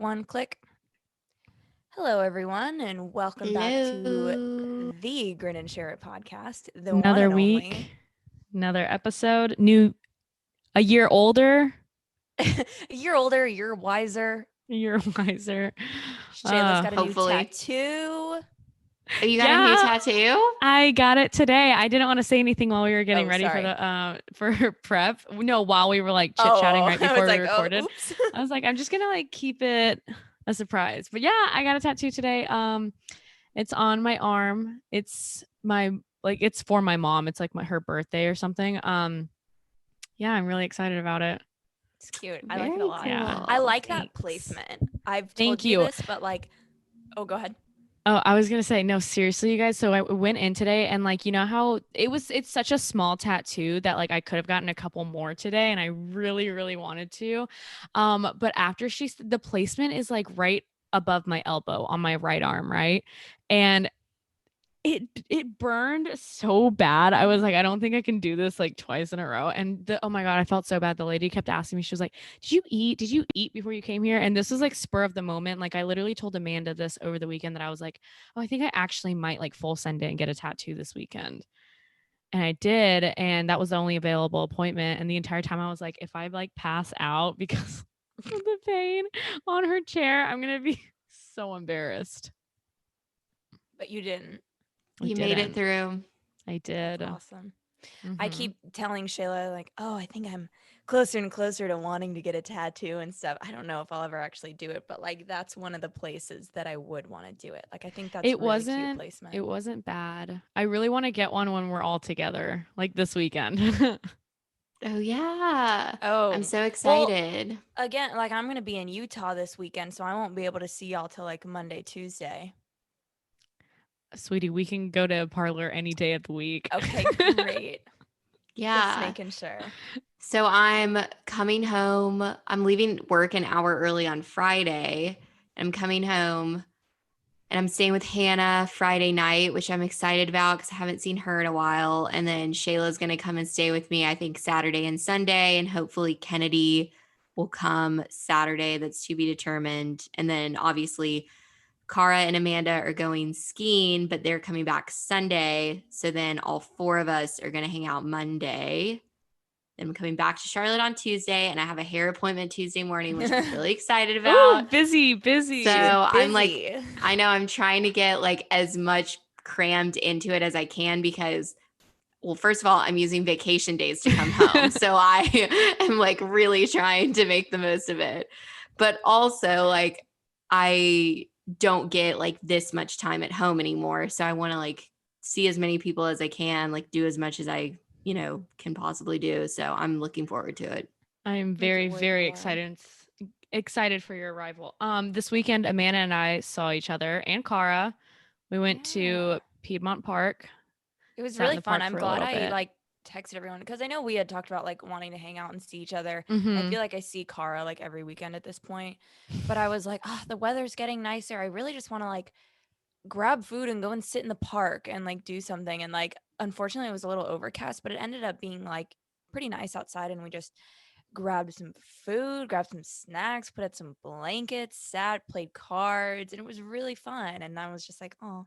One click. Hello, everyone, and welcome back to Hello. the Grin and Share It podcast, the one Another and only. week, another episode. A year older, A year older, a year wiser. a year wiser. Shayla's got a new Hopefully. tattoo. Oh, you got a new Yeah. tattoo? I got it today. I didn't want to say anything while we were getting Oh, ready sorry. for prep. No, while we were like chit-chatting Oh, right I before was we like, oh, recorded. oops. I was like, I'm just gonna like keep it a surprise. But yeah, I got a tattoo today. It's on my arm. It's for my mom. It's like her birthday or something. Yeah, I'm really excited about it. It's cute. I like it a Very lot. cool. I like that Thanks. placement. I've told Thank you you. this, but oh, go ahead. Oh, I was gonna say, no, seriously, you guys. So I went in today and like, you know how it's such a small tattoo that like I could have gotten a couple more today and I really, really wanted to. But after the placement is like right above my elbow on my right arm, right? And it burned so bad. I was like, I don't think I can do this like twice in a row. And oh my God, I felt so bad. The lady kept asking me, she was like, Did you eat? Did you eat before you came here? And this was like spur of the moment. Like I literally told Amanda this over the weekend that I was like, oh, I think I actually might like full send it and get a tattoo this weekend. And I did, and that was the only available appointment. And the entire time I was like, if I like pass out because of the pain on her chair, I'm gonna be so embarrassed. But you didn't. I You made it didn't. through. I That's did. awesome. I Mm-hmm. keep telling Shayla, like, oh, I think I'm closer and closer to wanting to get a tattoo and stuff. I don't know if I'll ever actually do it, but like that's one of the places that I would want to do it. Like I think that's It really cute wasn't placement. it wasn't bad. I really want to get one when we're all together, like this weekend. Oh, yeah. I'm Oh, so well, excited. again, like I'm gonna be in Utah this weekend, so I won't be able to see y'all till like Monday, Tuesday. Sweetie, we can go to a parlor any day of the week. Okay, great. Just Yeah. making sure. So I'm coming home. I'm leaving work an hour early on Friday. I'm coming home and I'm staying with Hannah Friday night, which I'm excited about because I haven't seen her in a while. And then Shayla's going to come and stay with me, I think, Saturday and Sunday. And hopefully Kennedy will come Saturday. That's to be determined. And then obviously Cara and Amanda are going skiing, but they're coming back Sunday. So then all four of us are going to hang out Monday. Then I'm coming back to Charlotte on Tuesday, and I have a hair appointment Tuesday morning, which I'm really excited Ooh, about. busy, busy. So I'm like, Busy. I know I'm trying to get like as much crammed into it as I can because, well, first of all, I'm using vacation days to come home. So I am like really trying to make the most of it. But also, like, I don't get like this much time at home anymore. So I want to like see as many people as I can, like do as much as I, can possibly do. So I'm looking forward to it. I'm Make it very, very worthwhile. excited for your arrival. This weekend Amanda and I saw each other and Cara. We went Yeah. to Piedmont Park, It was sat in really the fun. park I'm for a glad little I bit. like texted everyone because I know we had talked about like wanting to hang out and see each other. And I Mm-hmm. feel like I see Cara like every weekend at this point. But I was like, oh, the weather's getting nicer. I really just want to like grab food and go and sit in the park and like do something. And like, unfortunately, it was a little overcast, but it ended up being like pretty nice outside. And we just grabbed some food, grabbed some snacks, put out some blankets, sat, played cards, and it was really fun. And I was just like, oh,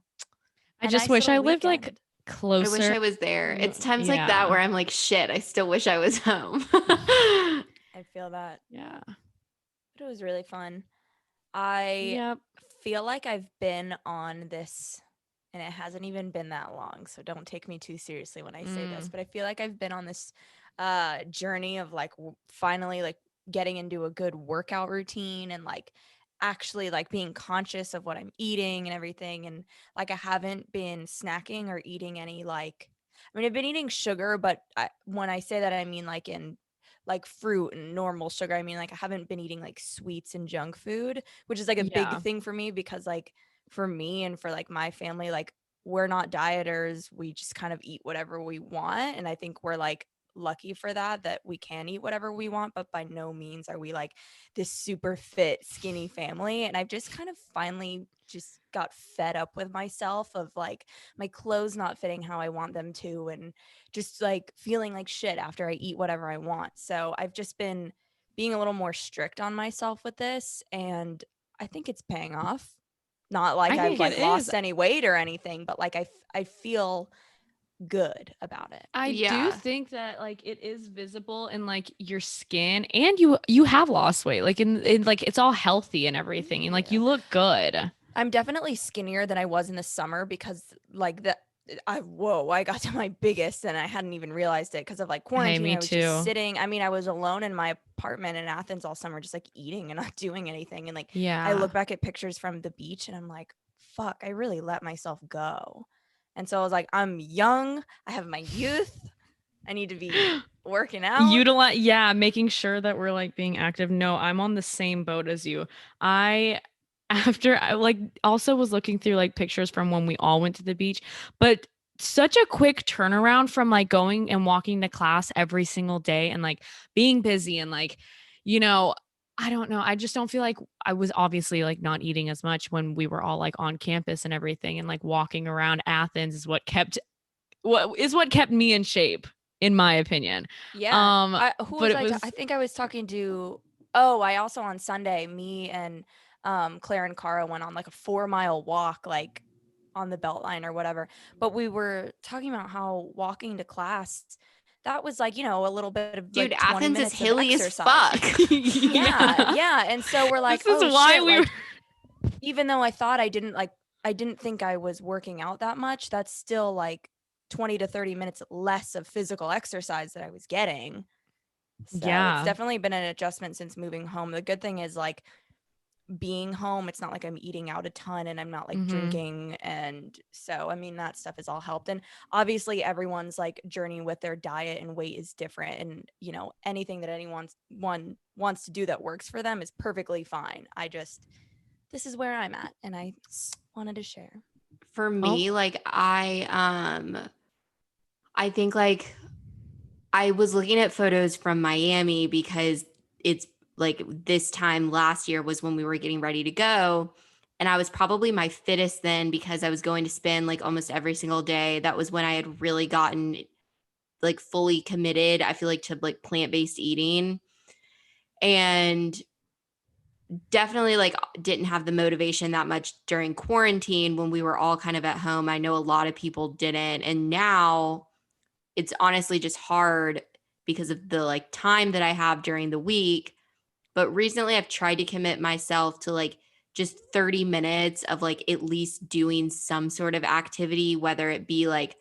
I a just nice wish little I lived like weekend. I wish closer. I was there. It's times like that Yeah. where I'm like, shit, I still wish I was home. I feel that. Yeah. But it was really fun. I Yep. feel like I've been on this, and it hasn't even been that long, so don't take me too seriously when I say this, Mm. but I feel like I've been on this journey of like finally like getting into a good workout routine and like actually like being conscious of what I'm eating and everything. And like I haven't been snacking or eating any like, I mean, I've been eating sugar, but when I say that, I mean like in like fruit and normal sugar. I mean, like I haven't been eating like sweets and junk food, which is like a big Yeah. thing for me because like for me and for like my family, like we're not dieters. We just kind of eat whatever we want. And I think we're like lucky for that we can eat whatever we want, but by no means are we like this super fit, skinny family. And I've just kind of finally just got fed up with myself of like my clothes not fitting how I want them to and just like feeling like shit after I eat whatever I want. So I've just been being a little more strict on myself with this. And I think it's paying off. Not like I I've think it like is. lost any weight or anything, but like I feel good about it. I do Yeah. think that like it is visible in like your skin, and you have lost weight. Like in like it's all healthy and everything, and like Yeah. you look good. I'm definitely skinnier than I was in the summer because like I got to my biggest and I hadn't even realized it because of like Hey, quarantine. me I was just too. sitting. I mean, I was alone in my apartment in Athens all summer, just like eating and not doing anything. And like I Yeah. look back at pictures from the beach and I'm like, fuck, I really let myself go. And so I was like, I'm young. I have my youth. I need to be working out. Utilize, yeah, making sure that we're like being active. No, I'm on the same boat as you. I after I like also was looking through like pictures from when we all went to the beach, but such a quick turnaround from like going and walking to class every single day and like being busy and like, you know, I don't know. I just don't feel like I was obviously like not eating as much when we were all like on campus and everything, and like walking around Athens is what kept me in shape, in my opinion. Yeah. Who But was it I was think I was talking to, oh, I also on Sunday, me and Claire and Cara went on like a 4 mile walk, like on the Beltline or whatever. But we were talking about how walking to class, that was like, a little bit of Dude, like 20 Athens is minutes of hilly as exercise. fuck. Yeah. yeah. Yeah. And so we're like, This is oh why shit, we were like even though I thought I didn't think I was working out that much, that's still like 20 to 30 minutes less of physical exercise that I was getting. So it's yeah. definitely been an adjustment since moving home. The good thing is like being home, it's not like I'm eating out a ton and I'm not like Mhm. drinking. And so, I mean, that stuff has all helped. And obviously, everyone's like journey with their diet and weight is different. And, anything that one wants to do that works for them is perfectly fine. This is where I'm at. And I wanted to share. For Oh, me, like I think like I was looking at photos from Miami because it's like this time last year was when we were getting ready to go. And I was probably my fittest then because I was going to spend like almost every single day. That was when I had really gotten like fully committed, I feel like, to like plant-based eating. And definitely like didn't have the motivation that much during quarantine when we were all kind of at home. I know a lot of people didn't. And now it's honestly just hard because of the like time that I have during the week. But recently I've tried to commit myself to like just 30 minutes of like at least doing some sort of activity, whether it be like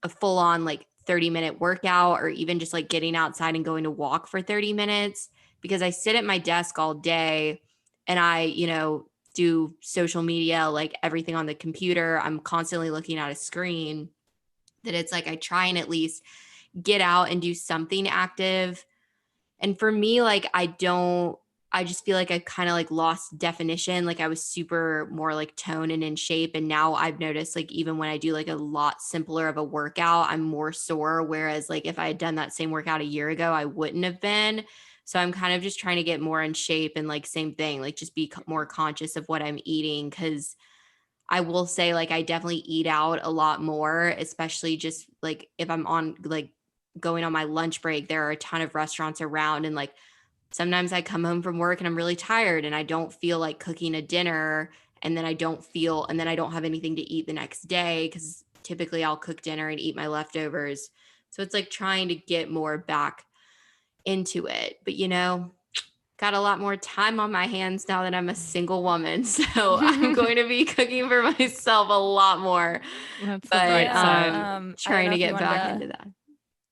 a full on like 30-minute workout or even just like getting outside and going to walk for 30 minutes, because I sit at my desk all day and I, do social media, like everything on the computer. I'm constantly looking at a screen, that it's like I try and at least get out and do something active. And for me, like I just feel like I kind of like lost definition. Like I was super more like toned and in shape. And now I've noticed like even when I do like a lot simpler of a workout, I'm more sore. Whereas like if I had done that same workout a year ago, I wouldn't have been. So I'm kind of just trying to get more in shape and like same thing, like just be more conscious of what I'm eating. Cause I will say like I definitely eat out a lot more, especially just like if I'm on like going on my lunch break, there are a ton of restaurants around, and like sometimes I come home from work and I'm really tired and I don't feel like cooking a dinner, and then I don't have anything to eat the next day cuz typically I'll cook dinner and eat my leftovers. So it's like trying to get more back into it. But got a lot more time on my hands now that I'm a single woman. So I'm going to be cooking for myself a lot more. that's the But bright side. I don't trying know to if you get wanted back to into that.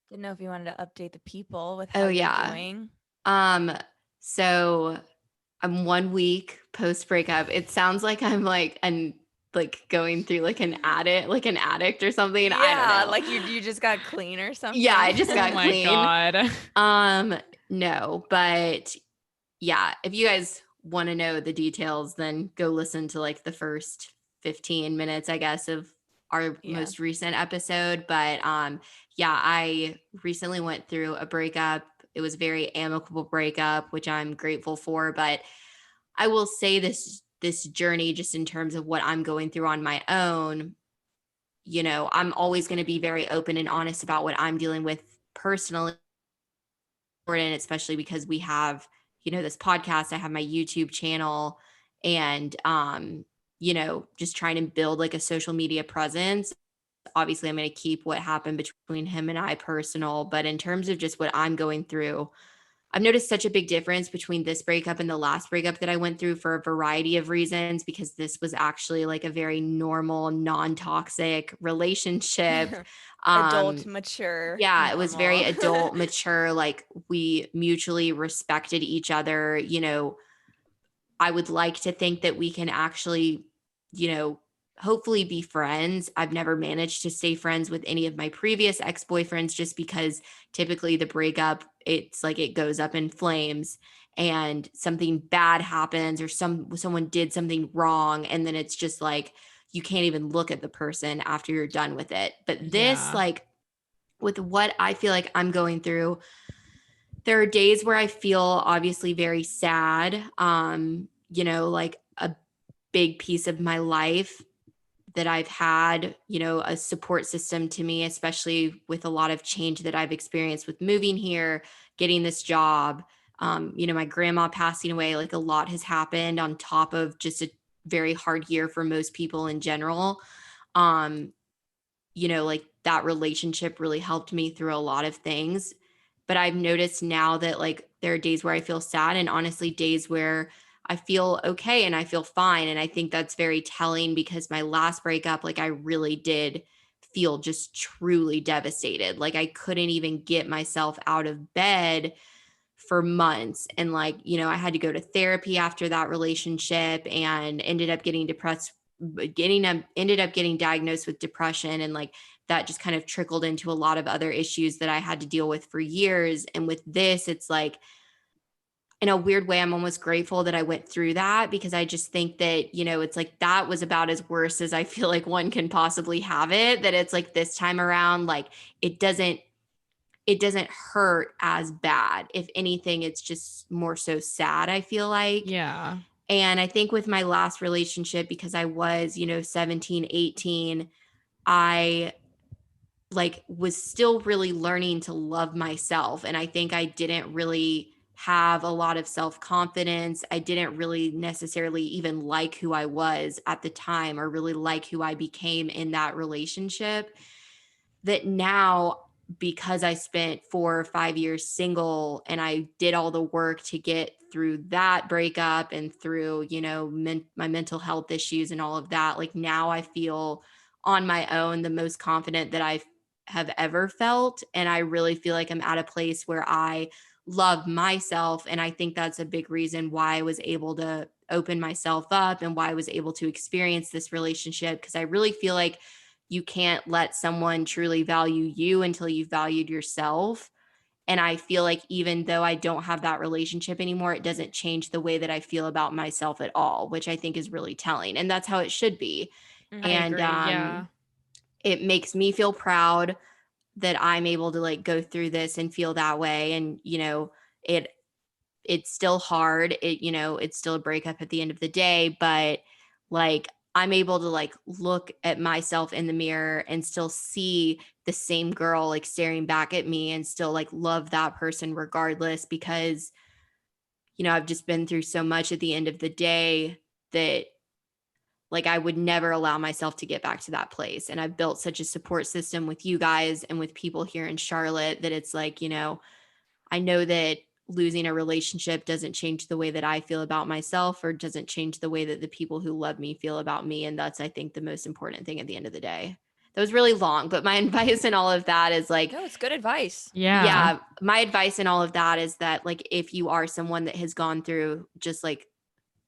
didn't know if you wanted to update the people with how Oh you're yeah. doing. So I'm 1 week post breakup. It sounds like I'm like going through like an addict or something. I don't Yeah, know. like you just got clean or Yeah, I something. just Oh got my clean. god. No, but yeah, if you guys want to know the details, then go listen to like the first 15 minutes, I guess, of our Yeah. most recent episode. But yeah, I recently went through a breakup. It was a very amicable breakup, which I'm grateful for. But I will say this journey, just in terms of what I'm going through on my own, I'm always going to be very open and honest about what I'm dealing with personally, especially because we have, this podcast. I have my YouTube channel, and, you know, just trying to build like a social media presence. Obviously, I'm going to keep what happened between him and I personal, but in terms of just what I'm going through, I've noticed such a big difference between this breakup and the last breakup that I went through for a variety of reasons, because this was actually like a very normal, non-toxic relationship. Adult, mature, Yeah, it was very normal. adult, mature, like we mutually respected each other. You know, I would like to think that we can actually, you know, hopefully be friends. I've never managed to stay friends with any of my previous ex-boyfriends just because typically the breakup, it's like it goes up in flames and something bad happens or someone did something wrong, and then it's just like you can't even look at the person after you're done with it. But this, Yeah. like, with what I feel like I'm going through, there are days where I feel obviously very sad. You know, like a big piece of my life that I've had, you know, a support system to me, especially with a lot of change that I've experienced with moving here, getting this job, you know, my grandma passing away, like a lot has happened on top of just a very hard year for most people in general. Um, you know, like that relationship really helped me through a lot of things. But I've noticed now that like there are days where I feel sad and honestly days where I feel okay and I feel fine. And I think that's very telling because my last breakup, like I really did feel just truly devastated. Like I couldn't even get myself out of bed for months. And like, you know, I had to go to therapy after that relationship and ended up getting depressed, ended up getting diagnosed with depression. And like that just kind of trickled into a lot of other issues that I had to deal with for years. And with this, it's like, in a weird way, I'm almost grateful that I went through that because I just think that, you know, it's like that was about as worse as I feel like one can possibly have it. That it's like this time around, like it doesn't hurt as bad. If anything, it's just more so sad, I feel like. Yeah. And I think with my last relationship, because I was, you know, 17, 18, I like was still really learning to love myself. And I think I didn't really have a lot of self-confidence. I didn't really necessarily even like who I was at the time or really like who I became in that relationship. That now, because I spent 4 or 5 years single and I did all the work to get through that breakup and through, you know, my mental health issues and all of that, like now I feel on my own the most confident that I have ever felt. And I really feel like I'm at a place where I love myself. And I think that's a big reason why I was able to open myself up and why I was able to experience this relationship. Because I really feel like you can't let someone truly value you until you've valued yourself. And I feel like even though I don't have that relationship anymore, it doesn't change the way that I feel about myself at all, which I think is really telling. And that's how it should be. I Mhm. And agree. Yeah. it makes me feel proud that I'm able to like go through this and feel that way. And, you know, it it's still hard. It, you know, it's still a breakup at the end of the day, but like I'm able to like look at myself in the mirror and still see the same girl like staring back at me and still like love that person regardless because, you know, I've just been through so much at the end of the day that like I would never allow myself to get back to that place. And I've built such a support system with you guys and with people here in Charlotte that it's like, you know, I know that losing a relationship doesn't change the way that I feel about myself or doesn't change the way that the people who love me feel about me. And that's, I think, the most important thing at the end of the day. That was really long, but my advice in all of that is like, No, it's good advice. Yeah. yeah, my advice in all of that is that like if you are someone that has gone through just like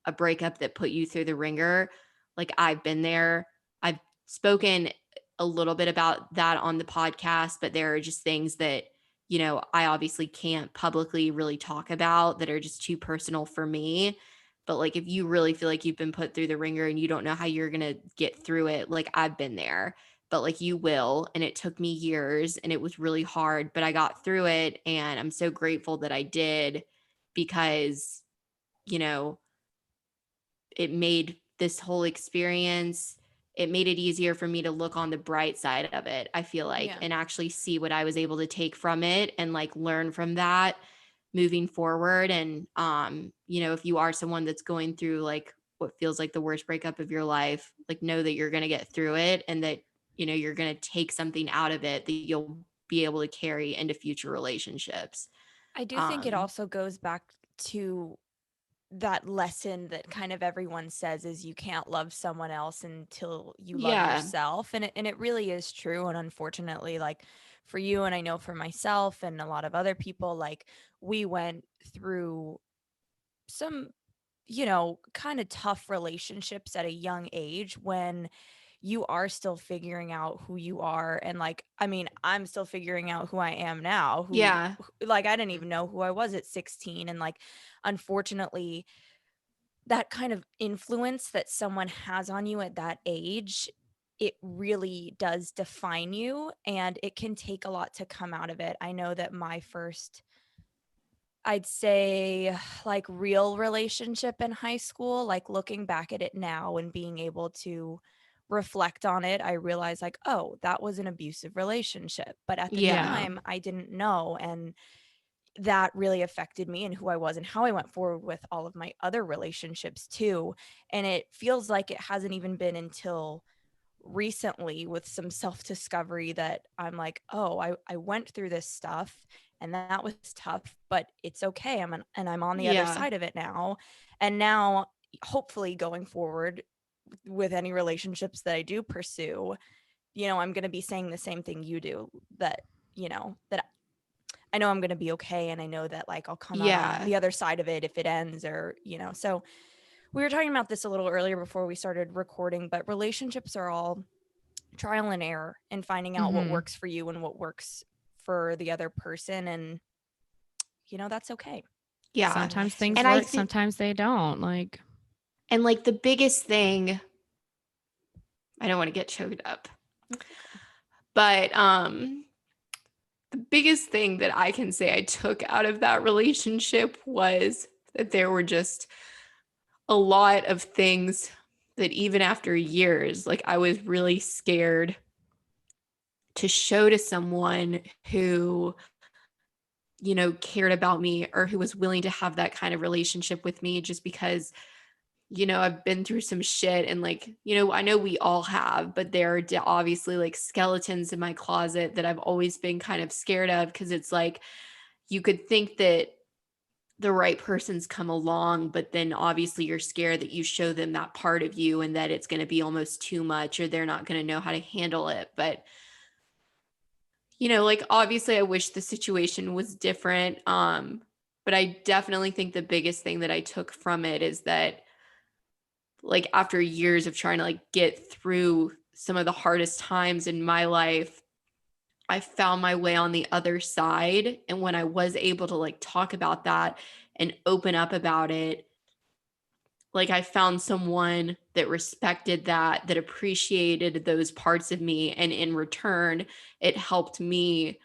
a breakup that put you through the ringer, like I've been there. I've spoken a little bit about that on the podcast, but there are just things that, you know, I obviously can't publicly really talk about that are just too personal for me. But like if you really feel like you've been put through the ringer and you don't know how you're going to get through it, like I've been there, but like you will. And it took me years and it was really hard, but I got through it. And I'm so grateful that I did because, you know, it made this whole experience, it made it easier for me to look on the bright side of it, I feel like, Yeah. and actually see what I was able to take from it and like learn from that moving forward. And you know, if you are someone that's going through like what feels like the worst breakup of your life, like know that you're going to get through it, and that, you know, you're going to take something out of it that you'll be able to carry into future relationships. I do think it also goes back to that lesson that kind of everyone says is you can't love someone else until you love Yeah. yourself. And it really is true. And unfortunately, like for you, and I know for myself and a lot of other people, like we went through some, you know, kind of tough relationships at a young age when you are still figuring out who you are. And like, I mean, I'm still figuring out who I am now, Yeah. like I didn't even know who I was at 16. And like, unfortunately, that kind of influence that someone has on you at that age, it really does define you, and it can take a lot to come out of it. I know that my first, I'd say, like real relationship in high school, like looking back at it now and being able to reflect on it, I realized like, oh, that was an abusive relationship. But at the Yeah. time, I didn't know. And that really affected me and who I was and how I went forward with all of my other relationships too. And it feels like it hasn't even been until recently with some self-discovery that I'm like, oh, I went through this stuff and that was tough, but it's okay. And I'm on the other Yeah. side of it now. And now hopefully going forward with any relationships that I do pursue, you know, I'm going to be saying the same thing you do, that, you know, that I know I'm going to be okay. And I know that like I'll come out on Yeah. the other side of it if it ends, or, you know. So we were talking about this a little earlier before we started recording, but relationships are all trial and error and finding out what works for you and what works for the other person. And, you know, that's okay. Yeah. Sometimes It's things just And I work, life. sometimes they don't. Like, and like the biggest thing, I don't want to get choked up, but the biggest thing that I can say I took out of that relationship was that there were just a lot of things that even after years, like I was really scared to show to someone who, you know, cared about me or who was willing to have that kind of relationship with me, just because, you know, I've been through some shit, and like, you know, I know we all have, but there are obviously like skeletons in my closet that I've always been kind of scared of, because it's like you could think that the right person's come along, but then obviously you're scared that you show them that part of you and that it's going to be almost too much, or they're not going to know how to handle it. But, you know, like obviously I wish the situation was different. But I definitely think the biggest thing that I took from it is that, like, after years of trying to like get through some of the hardest times in my life, I found my way on the other side. And when I was able to like talk about that and open up about it, like I found someone that respected that, that appreciated those parts of me. And in return, it helped me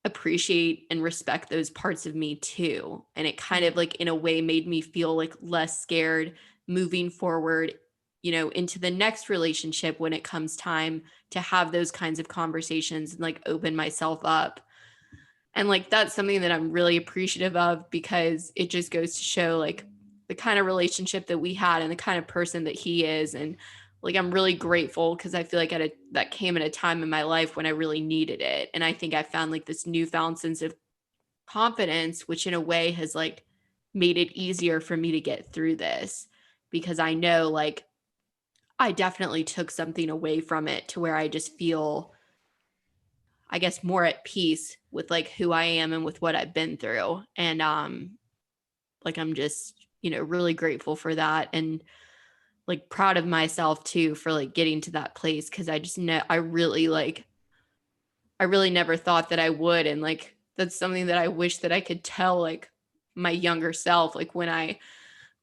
appreciate and respect those parts of me too. And it kind of like in a way made me feel like less scared moving forward, you know, into the next relationship when it comes time to have those kinds of conversations and like open myself up. And like that's something that I'm really appreciative of, because it just goes to show like the kind of relationship that we had and the kind of person that he is. And like I'm really grateful, because I feel like that came at a time in my life when I really needed it. And I think I found like this newfound sense of confidence, which in a way has like made it easier for me to get through this, because I know like I definitely took something away from it to where I just feel, I guess, more at peace with like who I am and with what I've been through. And like I'm just, you know, really grateful for that, and like proud of myself too for like getting to that place, because I just know I really never thought that I would. And like that's something that I wish that I could tell like my younger self, like when I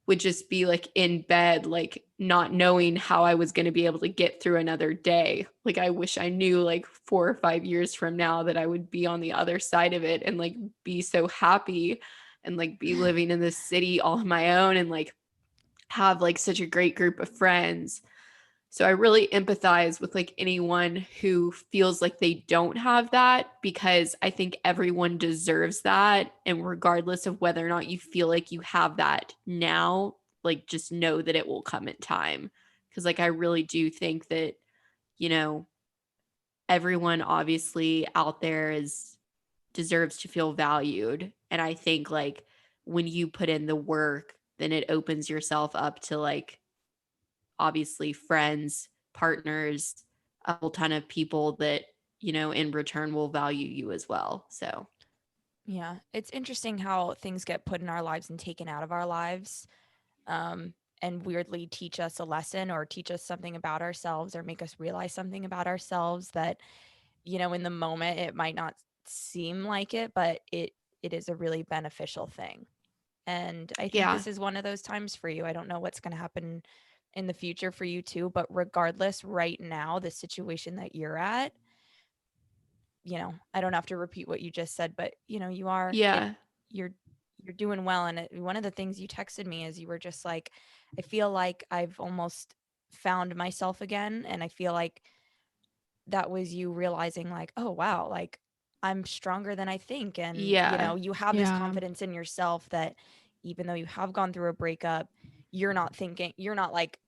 would just be like in bed, like not knowing how I was going to be able to get through another day. Like I wish I knew like 4 or 5 years from now that I would be on the other side of it and like be so happy and like be living in this city all on my own and like have like such a great group of friends. So I really empathize with like anyone who feels like they don't have that, because I think everyone deserves that. And regardless of whether or not you feel like you have that now, like just know that it will come in time. Because like I really do think that, you know, everyone obviously out there is deserves to feel valued. And I think like when you put in the work, then it opens yourself up to like obviously friends, partners, a whole ton of people that, you know, in return will value you as well. So, Yeah, it's interesting how things get put in our lives and taken out of our lives, and weirdly teach us a lesson or teach us something about ourselves or make us realize something about ourselves that, you know, in the moment it might not seem like it, but it is a really beneficial thing. And I think yeah. this is one of those times for you. I don't know what's going to happen in the future for you too, but regardless, right now, the situation that you're at, you know, I don't have to repeat what you just said, but you know, Yeah. you're you're doing well. And one of the things you texted me is you were just like, I feel like I've almost found myself again, and I feel like that was you realizing like, oh wow, like I'm stronger than I think, and you Yeah. know, you have this Yeah. confidence in yourself that even though you have gone through a breakup, you're not like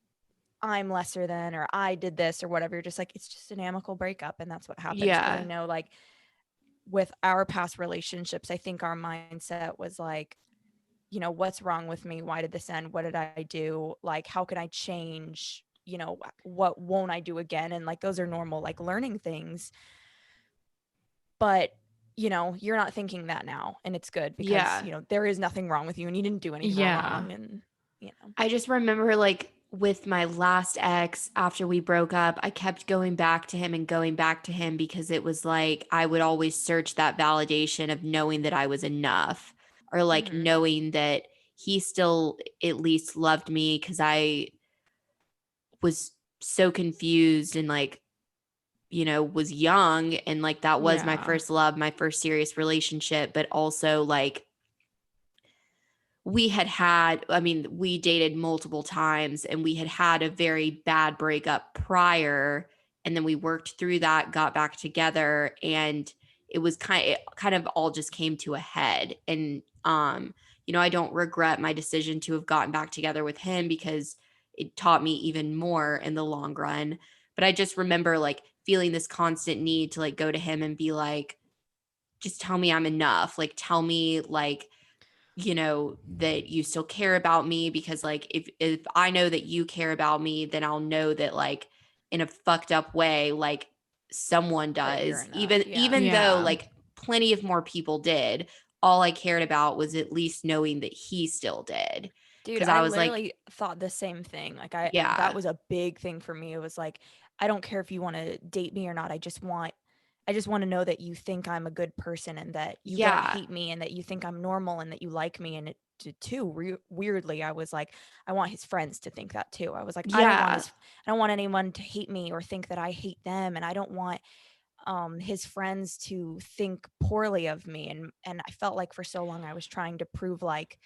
I'm lesser than or I did this or whatever. You're just like, it's just an amicable breakup and that's what happens. Because I Yeah. know like with our past relationships, I think our mindset was like, you know, what's wrong with me? Why did this end? What did I do? Like, how can I change? You know, what won't I do again? And like, those are normal, like learning things. But, you know, you're not thinking that now. And it's good because, Yeah. you know, there is nothing wrong with you and you didn't do anything Yeah. wrong. And, you know, I just remember like with my last ex after we broke up, I kept going back to him and going back to him because it was like I would always search that validation of knowing that I was enough or like mm-hmm. knowing that he still at least loved me because I was so confused and like, you know, was young and like that was my Yeah. first love, my first serious relationship, but also like I mean, we dated multiple times and we had had a very bad breakup prior. And then we worked through that, got back together, and it kind of all just came to a head. And, you know, I don't regret my decision to have gotten back together with him because it taught me even more in the long run. But I just remember like feeling this constant need to like go to him and be like, just tell me I'm enough. Like, tell me, like, you know, that you still care about me because like if I know that you care about me, then I'll know that like in a fucked up way, like someone that you're does. enough. Yeah. Even though Yeah. like plenty of more people did, all I cared about was at least knowing that he still did. Dude, Cause I I was like, literally thought the same thing. Like that yeah, was a big thing for me. It was like, I don't care if you want to date me or not. I just want to know that you think I'm a good person and that you don't yeah, hate me and that you think I'm normal and that you like me. And too weirdly, I was like, I want his friends to think that too. I was like, yeah, I don't want anyone to hate me or think that I hate them, and I don't want his friends to think poorly of me. And I felt like for so long I was trying to prove like,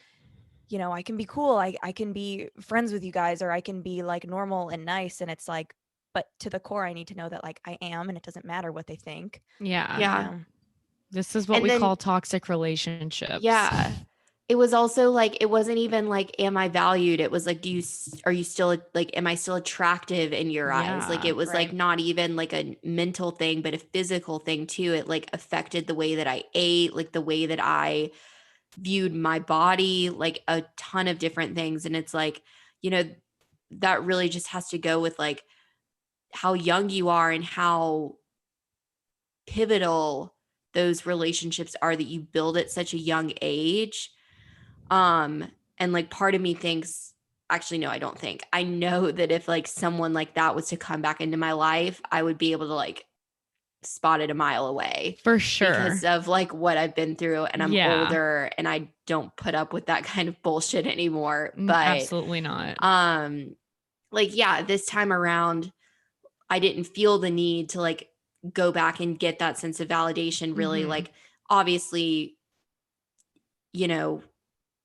you know, I can be cool. I can be friends with you guys, or I can be like normal and nice. And it's like, but to the core, I need to know that like I am, and it doesn't matter what they think, Yeah. you yeah. know? This is what And we then call toxic relationships. yeah. It was also like it wasn't even like am I valued? It was like are you still like am I still attractive in your eyes? Like Yeah. it was like Right. not even like a mental thing but a physical thing too. It like affected the way that I ate, like the way that I viewed my body, like a ton of different things, and it's like, you know, that really just has to go with like how young you are and how pivotal those relationships are that you build at such a young age. And like part of me thinks, actually, no, I don't think. I know that if like someone like that was to come back into my life, I would be able to like spot it a mile away For because sure. of like what I've been through and I'm Yeah. older and I don't put up with that kind of bullshit anymore. But Absolutely not. um like yeah, this time around I didn't feel the need to like go back and get that sense of validation really Mhm. like obviously, you know,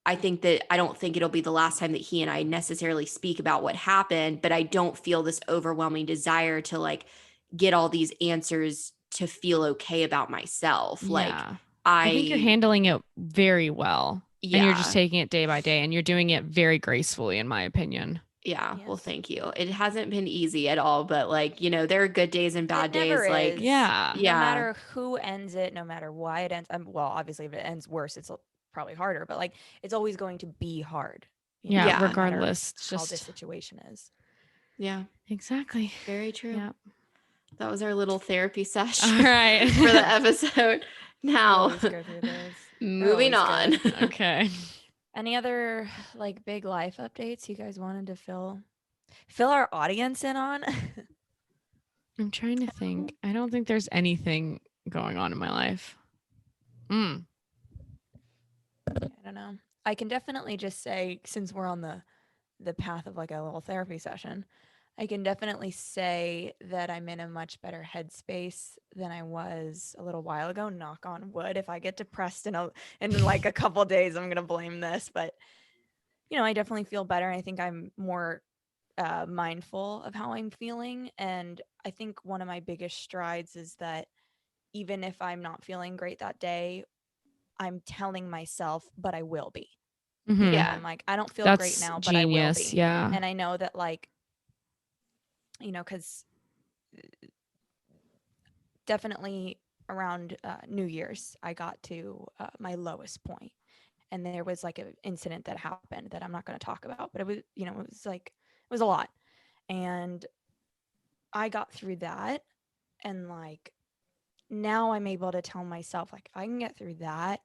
I don't think it'll be the last time that he and I necessarily speak about what happened, but I don't feel this overwhelming desire to like get all these answers to feel okay about myself. Like Yeah. I think you're I handling it very well. And you're just Yeah. taking it day by day, and you're doing it very gracefully, in my opinion. Yeah. Well, Yes. thank you. It hasn't been easy at all, but like, there are good days and bad It never days. Like, is. Yeah. No yeah. matter who ends it, no matter why it ends. Well, obviously, if it ends worse, it's probably harder. But like, it's always going to be hard. Yeah, Yeah. No matter regardless. how the Just situation is. Yeah. exactly. Very true. Yeah. That was our little therapy All session right. for the episode. We Now, always go through those. They're moving always on. good. Okay. Any other like big life updates you guys wanted to fill our audience in on? I'm trying to think. I don't think there's anything going on in my life. I don't know. I can definitely just say, since we're on the path of like a little therapy session, I can definitely say that I'm in a much better headspace than I was a little while ago. Knock on wood. If I get depressed in like a couple days, I'm gonna blame this. But I definitely feel better. I think I'm more mindful of how I'm feeling, and I think one of my biggest strides is that even if I'm not feeling great that day, I'm telling myself, but I will be. Mhm. Yeah. I'm like, I don't feel great That's now, but I will genius. be. Yeah. And I know that, like, because definitely around New Year's, I got to my lowest point. And there was like an incident that happened that I'm not going to talk about, but it was, it was a lot. And I got through that. And like, now I'm able to tell myself, like, if I can get through that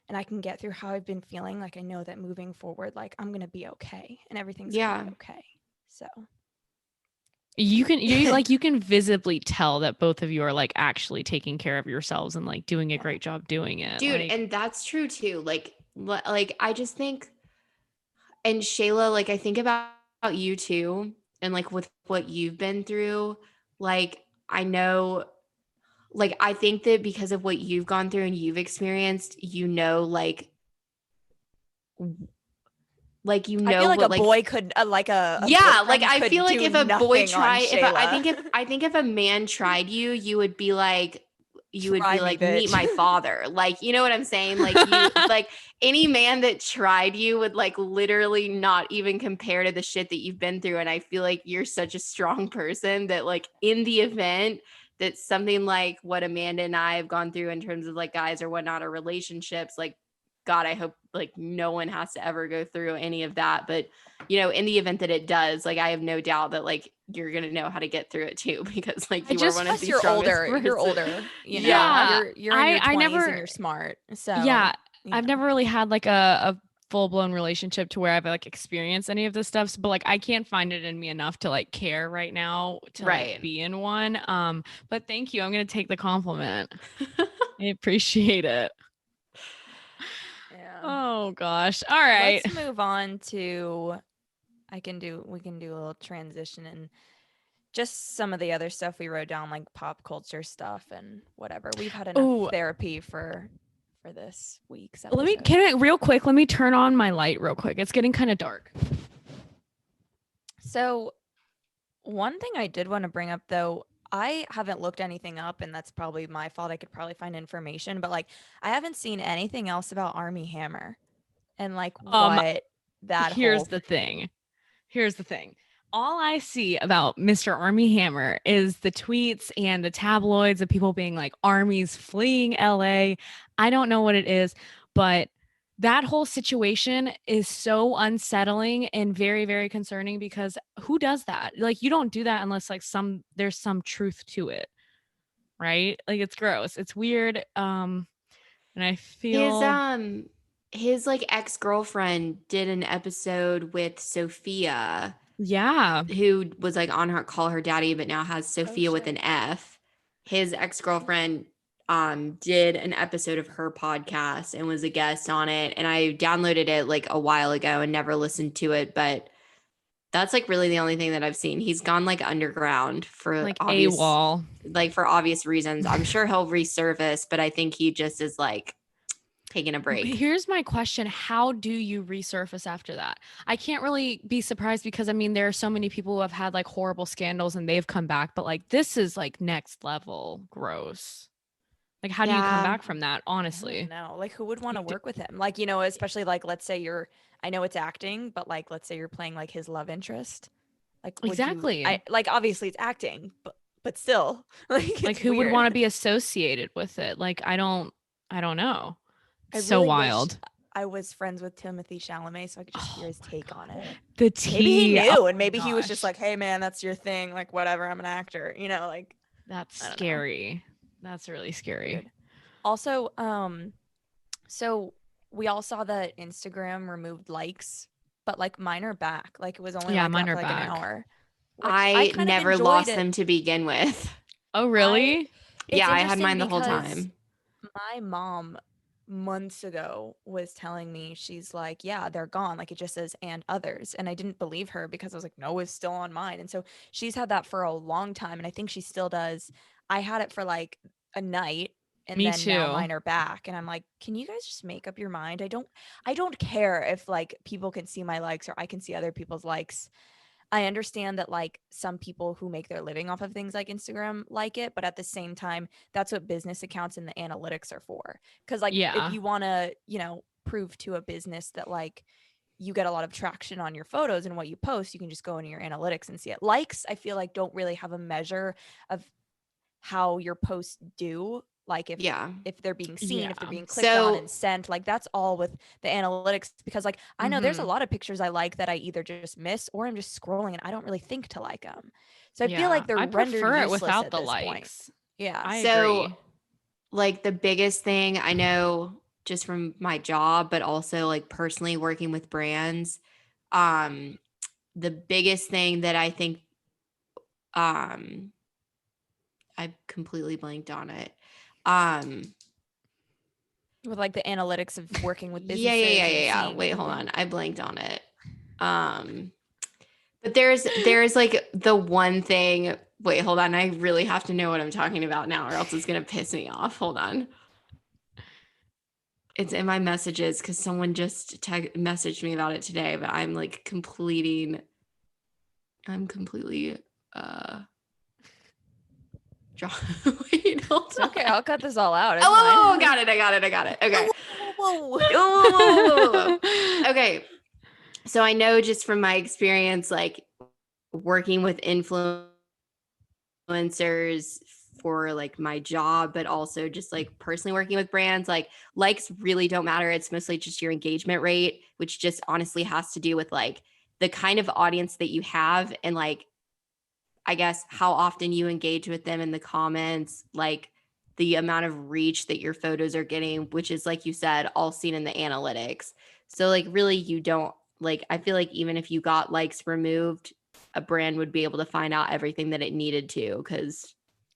and I can get through how I've been feeling, like, I know that moving forward, like, I'm going to be okay and everything's going to Yeah. be okay. So, You can visibly tell that both of you are like actually taking care of yourselves and like doing a yeah. great job doing it. Dude, Like, and that's true too. Like I just think, and Shayla, like I think about you too, and like with what you've been through, like I know, like I think that because of what you've gone through and you've experienced, I feel like what a like boy could, like a yeah, like boyfriend I could feel like do if a boy nothing on tried, if I Shayla. think if I think if a man tried you, you would be like, Try me, meet bitch. my father. Like, you know what I'm saying? Like like any man that tried you would like literally not even compare to the shit that you've been through. And I feel like you're such a strong person that like in the event that something like what Amanda and I have gone through in terms of like guys or whatnot or relationships, like God, I hope like no one has to ever go through any of that. But in the event that it does, like I have no doubt that like you're gonna know how to get through it too, because like I you are just one of Plus, the you're strongest older. You're person. older. Yeah. You're in your I 20s and never you're smart. So, yeah, I've never really had like a full-blown relationship to where I've like experienced any of this stuff, but like I can't find it in me enough to like care right now to like Right. be in one. But thank you. I'm gonna take the compliment. I appreciate it. Yeah. Oh gosh. All right. Let's move on to we can do a little transition and just some of the other stuff we wrote down, like pop culture stuff and whatever. We've had enough Oh, therapy for this week's let me episode. real quick, let me turn on my light real quick. It's getting kind of dark. So, one thing I did want to bring up though, I haven't looked anything up, and that's probably my fault. I could probably find information, but like I haven't seen anything else about Armie Hammer and like Um, what that here's whole the thing. Here's the thing. All I see about Mr. Armie Hammer is the tweets and the tabloids of people being like, Army's fleeing LA. I don't know what it is, but that whole situation is so unsettling and very, very concerning because who does that? Like, you don't do that unless like there's some truth to it, right? Like, it's gross. It's weird. And I His feel, his like ex-girlfriend did an episode with Sophia, yeah. who was like on her call her daddy, but now has Oh Sophia with shit. an F. His ex-girlfriend did an episode of her podcast and was a guest on it. And I downloaded it like a while ago and never listened to it, but that's like really the only thing that I've seen. He's gone like underground for Like obvious AWOL. reasons. I'm sure he'll resurface, but I think he just is like taking a break. Here's my question. How do you resurface after that? I can't really be surprised because I mean, there are so many people who have had like horrible scandals and they've come back, but like this is like next level gross. Like, how do you come Yeah. back from that, I don't honestly? know. Like, who would want You to d- work with him? Like, especially like, let's say I know it's acting, but like, let's say you're playing like his love interest. Like, would you, exactly. like, obviously it's acting, but still, like, Like, it's who would weird. want to be associated with it? Like, I don't know. I So really wish wild. I was friends with Timothy Chalamet so I could just hear Oh his my take on God. it. The Maybe he tea. Oh knew, and my maybe he was just gosh. like, "Hey, man, that's your thing. Like, whatever. I'm an actor." Like, That's I don't know. scary. That's really scary. Weird. Also, so we all saw that Instagram removed likes, but like mine are back. Like it was only Yeah, like mine that are for like an back. hour, which I I kind of never enjoyed lost it. them to begin with. Oh, I really? It's Yeah, I had interesting mine the whole because time. my mom months ago was telling me, she's like, yeah, they're gone, like it just says and others, and I didn't believe her because I was like, no, it's still on mine. And so she's had that for a long time, and I think she still does. I had it for like a night, and Me then now too. mine are back, and I'm like, can you guys just make up your mind? I don't care if like people can see my likes or I can see other people's likes. I understand that like some people who make their living off of things like Instagram like it, but at the same time, that's what business accounts and the analytics are for. Cause like if Yeah. you want to, prove to a business that like you get a lot of traction on your photos and what you post, you can just go into your analytics and see it. Likes, I feel like don't really have a measure of how your posts do, like Yeah. if they're being seen, if they're Yeah. being clicked on So, and sent, like that's all with the analytics. Because like I know there's a Mhm. lot of pictures I like that I either just miss or I'm just scrolling and I don't really think to like them, so I feel Yeah. like they're I rendered prefer it useless without at the this point. likes. Yeah. I so agree. like the biggest thing I know just from my job, but also like personally working with brands, um, the biggest thing that I think, um, I completely blanked on it. Um, With like the analytics of working with yeah, yeah, yeah, businesses yeah, and yeah. seeing Wait, who hold they on. I blanked on it. Um, but there's like the one thing. Wait, hold on. I really have to know what I'm talking about now, or else it's gonna piss me off. Hold on. It's in my messages because someone just messaged me about it today, but I'm like I'm completely drawn. Wait, hold It's on. okay, I'll cut this all out, Oh, it's whoa, whoa, whoa, fine. got it. I got it. I got it. Okay. Whoa, whoa, whoa, whoa, Whoa, whoa, whoa, whoa, whoa, whoa. Okay. So I know just from my experience, like working with influencers for like my job, but also just like personally working with brands, like likes really don't matter. It's mostly just your engagement rate, which just honestly has to do with like the kind of audience that you have and like I guess how often you engage with them in the comments, like the amount of reach that your photos are getting, which is like you said, all seen in the analytics. So like really you don't like I feel like even if you got likes removed, a brand would be able to find out everything that it needed to because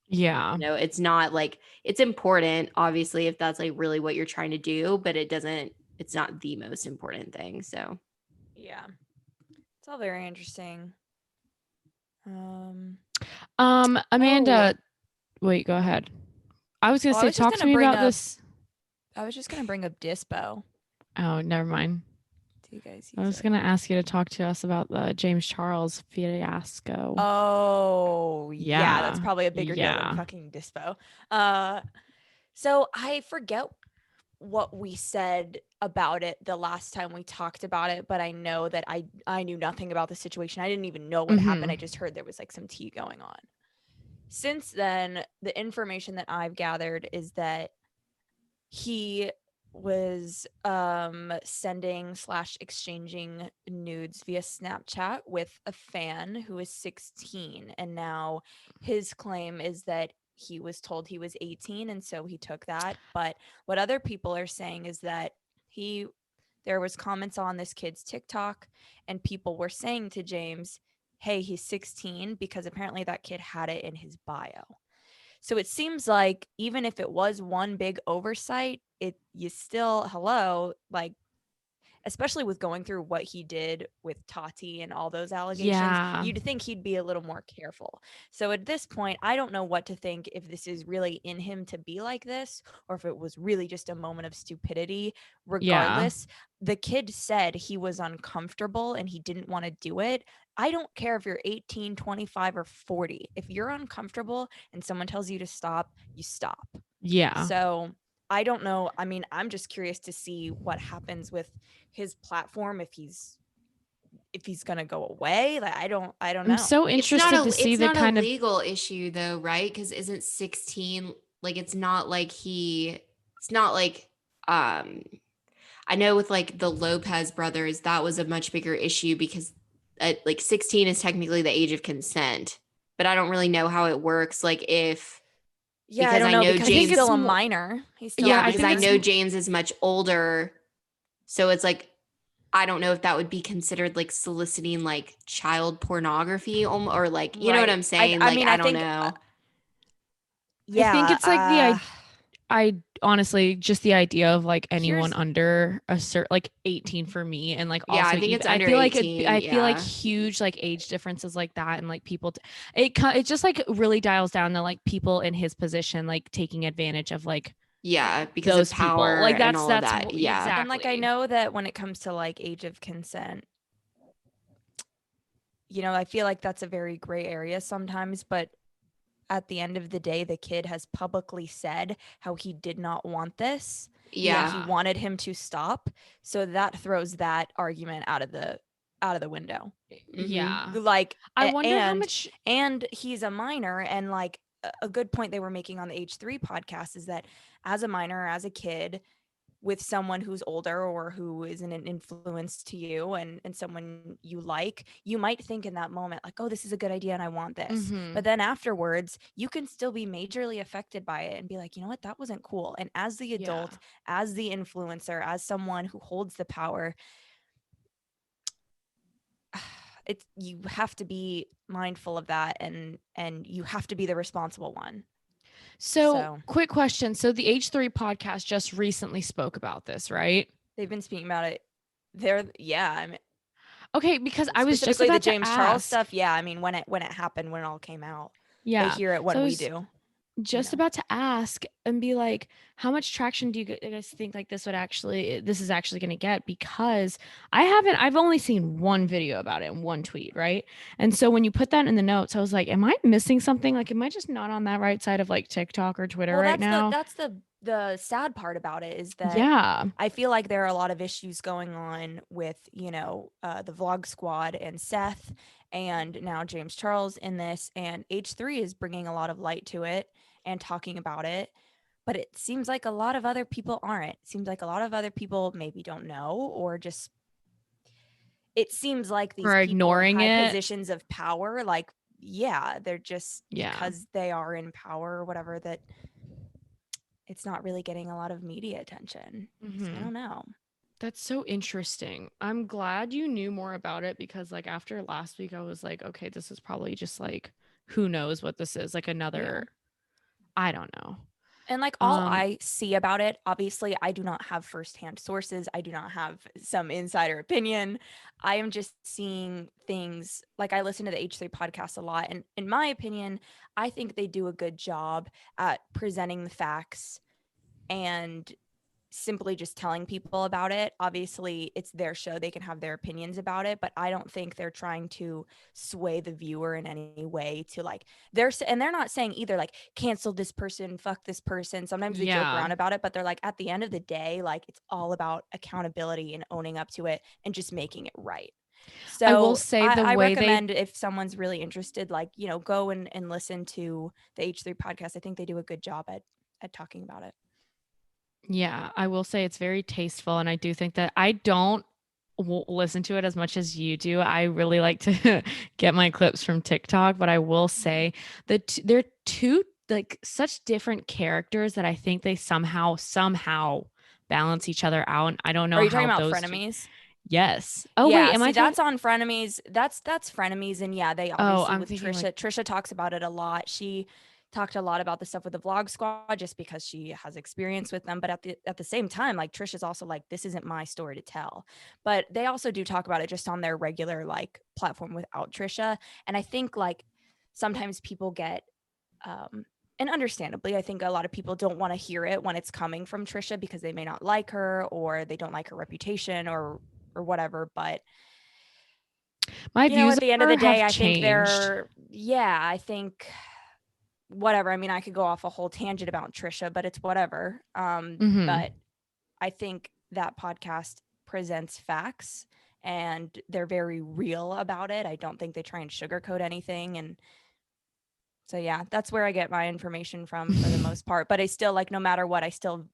Yeah. it's not like it's important obviously if that's like really what you're trying to do, but it's not the most important thing. So yeah, it's all very interesting. um oh Amanda, wait, go ahead. I was gonna oh I say, was just talk to gonna me bring about up this. I was just gonna bring up Dispo. Oh, never mind. Do you guys I use was it? gonna ask you to talk to us about the James Charles fiasco. Oh, yeah, that's Yeah. probably a bigger deal than Yeah. fucking Dispo. Uh, so I forget what we said about it the last time we talked about it, but I know that I knew nothing about the situation. I didn't even know what happened. Mm-hmm. I just heard there was like some tea going on. Since then, the information that I've gathered is that he was sending slash exchanging nudes via Snapchat with a fan who is 16, and now his claim is that he was told he was 18 and so he took that. But what other people are saying is that he there was comments on this kid's TikTok and people were saying to James, hey, he's 16, because apparently that kid had it in his bio. So it seems like even if it was one big oversight, it you still hello, like especially with going through what he did with Tati and all those allegations, Yeah. you'd think he'd be a little more careful. So at this point, I don't know what to think, if this is really in him to be like this or if it was really just a moment of stupidity. Yeah. Regardless, the kid said he was uncomfortable and he didn't want to do it. I don't care if you're 18, 25, or 40. If you're uncomfortable and someone tells you to stop, you stop. Yeah. So I don't know. I mean, I'm just curious to see what happens with his platform if he's gonna go away. Like I don't I'm know. so interested to see It's the not a kind of legal issue though, right? Because isn't 16 like it's not like it's not like I know with like the Lopez brothers that was a much bigger issue because like 16 is technically the age of consent, but I don't really know how it works. Like if Yeah, I because don't I know know because I think he's James, still it's a more, minor. He's still a yeah, yeah, I because think I minor. it's know James is much older, so it's like I don't know if that would be considered like soliciting like child pornography or like you know what Right. I'm saying? I Like mean, I I don't think know. I think yeah, it's like I honestly just the idea of like anyone here's under a certain like 18 for me and like Yeah, I also think even it's I under feel like 18. I feel like Yeah. huge like age differences like that and like people it just like really dials down to like people in his position like taking advantage of like Yeah, because of those people. power Like and all of that's that. Yeah. and like I exactly. know that when it comes to like age of consent, I feel like that's a very gray area sometimes, but at the end of the day, the kid has publicly said how he did not want this. Yeah. He wanted him to stop. So that throws that argument out of the window. Mm-hmm. Yeah. Like I wonder how and much he's a minor, and like a good point they were making on the H3 podcast is that as a minor, as a kid, with someone who's older or who isn't an influence to you and someone you like, you might think in that moment like, oh, this is a good idea and I want this. But mhm. then afterwards, you can still be majorly affected by it and be like, you know what, that wasn't cool. And as the Yeah. adult, as the influencer, as someone who holds the power, it's you have to be mindful of that and you have to be the responsible one. So, So quick question. So, the H3 podcast just recently spoke about this, right? they've been speaking about it. Yeah, I mean, Okay, because I was just specifically the about to James Charles ask. stuff. Yeah, I mean when it happened, when it all came out, they Yeah. hear it So, I when we was do. just about to ask and be like, how much traction do you guys think like this is actually going to get? Because I've only seen one video about it and one tweet, right? And so when you put that in the notes, I was like, am I missing something? Like, am I just not on that right side of like TikTok or Twitter Well, right now? that's the sad part about it is that Yeah. I feel like there are a lot of issues going on with the Vlog Squad and Seth, and now James Charles in this, and H3 is bringing a lot of light to it and talking about it. But it seems like a lot of other people aren't. It seems like a lot of other people maybe don't know, or just it seems like these Or people in ignoring high it. positions of power, like, yeah, they're just Yeah. because they are in power or whatever, that it's not really getting a lot of media attention. So I Hmm. don't know. That's so interesting. I'm glad you knew more about it because like after last week I was like, okay, this is probably just like who knows what this is, like Yeah. another I don't know. And like all I see about it, obviously, I do not have firsthand sources. I do not have some insider opinion. I am just seeing things like I listen to the H3 podcast a lot. And in my opinion, I think they do a good job at presenting the facts and simply just telling people about it. Obviously, it's their show. They can have their opinions about it, but I don't think they're trying to sway the viewer in any way to like and they're not saying either like cancel this person, fuck this person. Sometimes they joke Yeah. around about it, but they're like at the end of the day, like it's all about accountability and owning up to it and just making it right. I will So say the I way they recommend if someone's really interested, like, go and listen to the H3 podcast. I think they do a good job at talking about it. yeah, I will say it's very tasteful and I do think that I don't listen to it as much as you do. I really like to get my clips from TikTok, but I will say that they're two like such different characters that I think they somehow balance each other out. And I don't Are know you talking how about those two. frenemies? Yes. Oh wait, Yeah, am I see, talking? that's on frenemies. That's frenemies, and yeah, they Oh, obviously I'm with thinking like Trisha talks about it a lot. She talked a lot about the stuff with the Vlog Squad just because she has experience with them. But at the same time, like Trisha's also like, this isn't my story to tell. But they also do talk about it just on their regular like platform without Trisha. And I think like sometimes people get and understandably, I think a lot of people don't want to hear it when it's coming from Trisha because they may not like her or they don't like her reputation or whatever. But My views at of the end of her the day, have I think changed. I think whatever. I mean, I could go off a whole tangent about Trisha, but it's whatever. Mm-hmm. But I think that podcast presents facts and they're very real about it. I don't think they try and sugarcoat anything. And so, yeah, that's where I get my information from for the most part. But I still, like, no matter what, I still,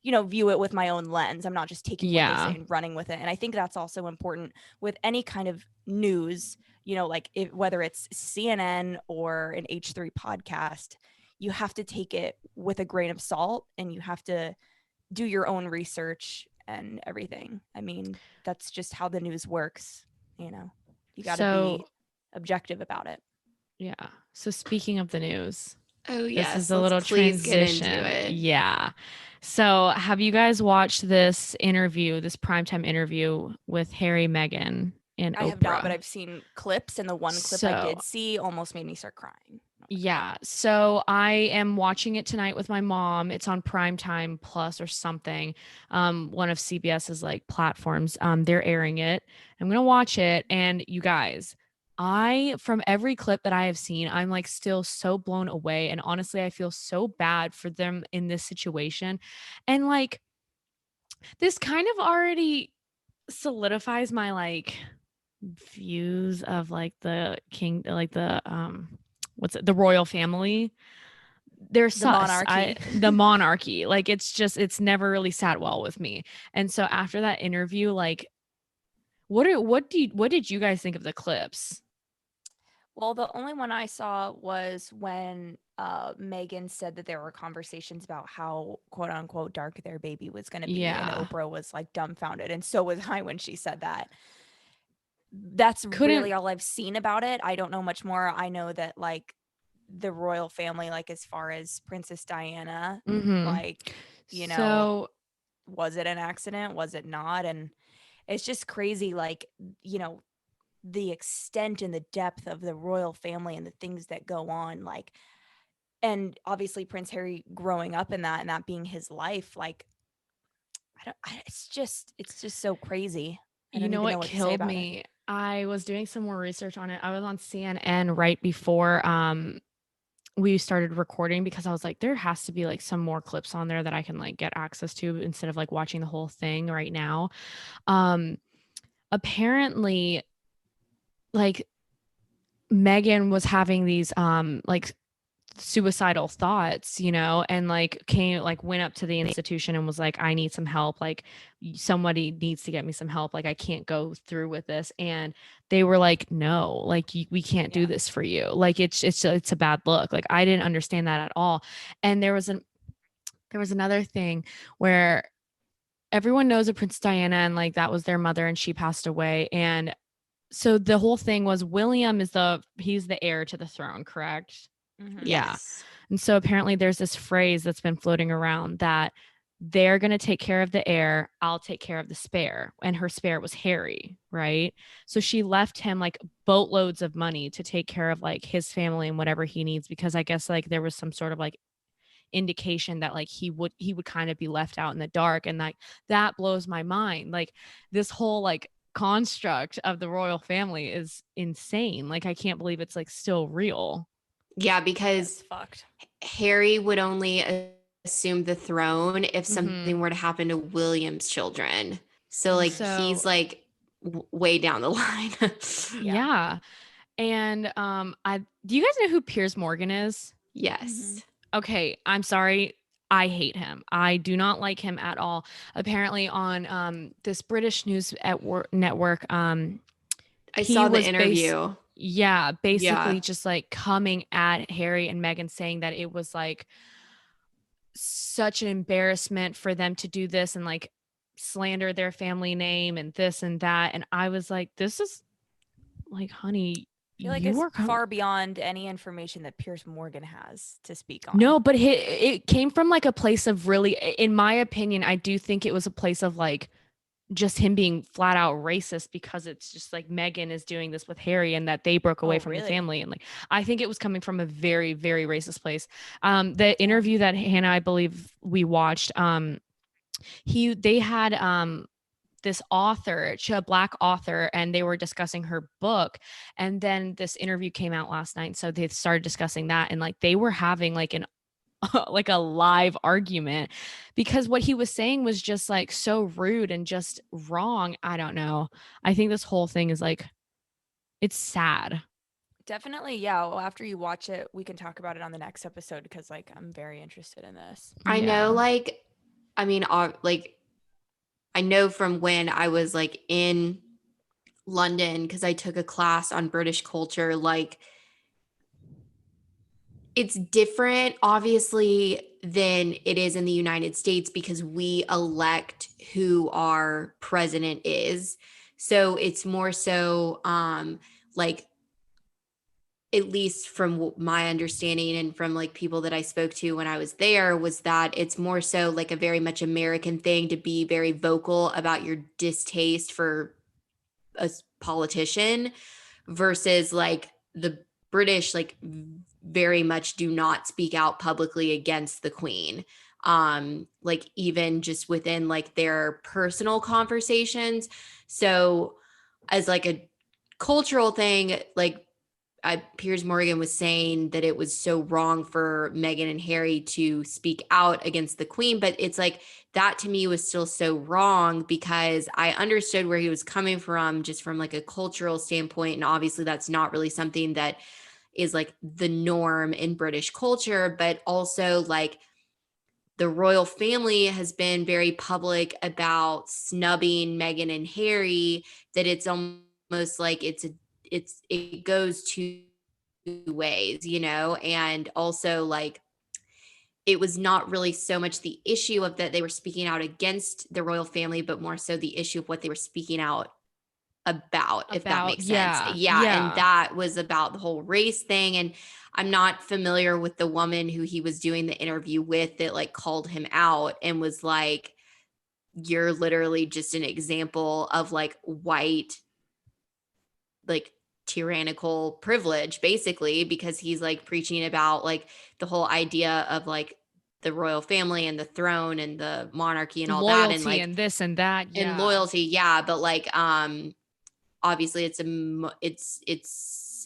view it with my own lens. I'm not just taking what they say Yeah. and running with it. And I think that's also important with any kind of news, like whether it's CNN or an H3 podcast, you have to take it with a grain of salt and you have to do your own research and everything. I mean, that's just how the news works. You got to So, be objective about it. yeah. So speaking of the news, Oh, this is yes. a Let's little please get into transition. it. Yeah. So have you guys watched this interview, this primetime interview with Harry, Meghan, and I have not, but Oprah? I've seen clips, and the one clip I So did see almost made me start crying. yeah. So I am watching it tonight with my mom. It's on Primetime Plus or something. One of CBS's like platforms. They're airing it. I'm gonna watch it. And you guys, from every clip that I have seen, I'm like still so blown away. And honestly, I feel so bad for them in this situation. And like this kind of already solidifies my like views of like the king, like the royal family. They're The sus. monarchy. The monarchy, like it's never really sat well with me. And so after that interview, like what did you guys think of the clips? Well, the only one I saw was when Meghan said that there were conversations about how quote unquote dark their baby was going to be, and Yeah. Oprah was like dumbfounded, and so was I when she said that. That's Couldn't really all I've seen about it. I don't know much more. I know that like the royal family, like as far as Princess Diana, mm-hmm. like, So was it an accident? Was it not? And it's just crazy, like, the extent and the depth of the royal family and the things that go on, like, and obviously Prince Harry growing up in that and that being his life, like, it's just so crazy. I you don't know even know what what to say killed about it. me? I was doing some more research on it. I was on CNN right before we started recording because I was like, there has to be like some more clips on there that I can like get access to instead of like watching the whole thing right now. Apparently, like Megan was having these like suicidal thoughts, and like went up to the institution and was like, I need some help. Like somebody needs to get me some help. Like I can't go through with this. And they were like, no, like we can't do Yeah. this for you. Like it's a bad look. Like I didn't understand that at all. And there was another thing where everyone knows of Prince Diana and like that was their mother and she passed away. And so the whole thing was William he's the heir to the throne, correct? Mm-hmm. Yeah. Yes. And so apparently there's this phrase that's been floating around that they're going to take care of the heir, I'll take care of the spare. And her spare was Harry, right? So she left him like boatloads of money to take care of like his family and whatever he needs because I guess like there was some sort of like indication that like he would kind of be left out in the dark, and like that blows my mind. Like this whole like construct of the royal family is insane. Like I can't believe it's like still real. Yeah, That's because fucked. Harry would only assume the throne if Mhm. something were to happen to William's children. So like he's So like way down the line. yeah. And I do you guys know who Piers Morgan is? Yes. Okay, I'm sorry. I hate him. I do not like him at all. Apparently on this British news network I he saw the was interview. basically Yeah. just like coming at Harry and Meghan saying that it was like such an embarrassment for them to do this and like slander their family name and this and that. And I was like, this is like, honey, I feel like you it's are far beyond any information that Piers Morgan has to speak on. no, but it came from like a place of really, in my opinion, I do think it was a place of like just him being flat out racist because it's just like Meghan is doing this with Harry and that they broke away Oh, from the really? family. And like, I think it was coming from a very, very racist place. The Damn. interview that Hannah, I believe we watched, they had, this author, a black author, and they were discussing her book. And then this interview came out last night. So they started discussing that. And like, they were having like an like a live argument because what he was saying was just like so rude and just wrong. I don't know. I think this whole thing is like, it's sad. Definitely, yeah. Well, after you watch it, we can talk about it on the next episode because, like, I'm very interested in this. I know, Yeah. like, I mean, like, I know from when I was like in London, because I took a class on British culture, like, it's different, obviously, than it is in the United States because we elect who our president is. So it's more so, like, at least from my understanding and from like people that I spoke to when I was there, was that it's more so like a very much American thing to be very vocal about your distaste for a politician versus like the British, like, very much do not speak out publicly against the queen. Like even just within like their personal conversations. So as like a cultural thing, like Piers Morgan was saying that it was so wrong for Meghan and Harry to speak out against the Queen, but it's like that to me was still so wrong because I understood where he was coming from just from like a cultural standpoint. And obviously, that's not really something that is like the norm in British culture, but also like the royal family has been very public about snubbing Meghan and Harry, that it's almost like it goes two ways, you know, and also like it was not really so much the issue of that they were speaking out against the royal family, but more so the issue of what they were speaking out about, if that About, makes sense. yeah. Yeah. And Yeah. that was about the whole race thing. And I'm not familiar with the woman who he was doing the interview with that like called him out and was like, you're literally just an example of like white, like tyrannical privilege, basically, because he's like preaching about like the whole idea of like the royal family and the throne and the monarchy and all that. And Loyalty like, and this and that. and Yeah. loyalty. Yeah. But like, obviously it's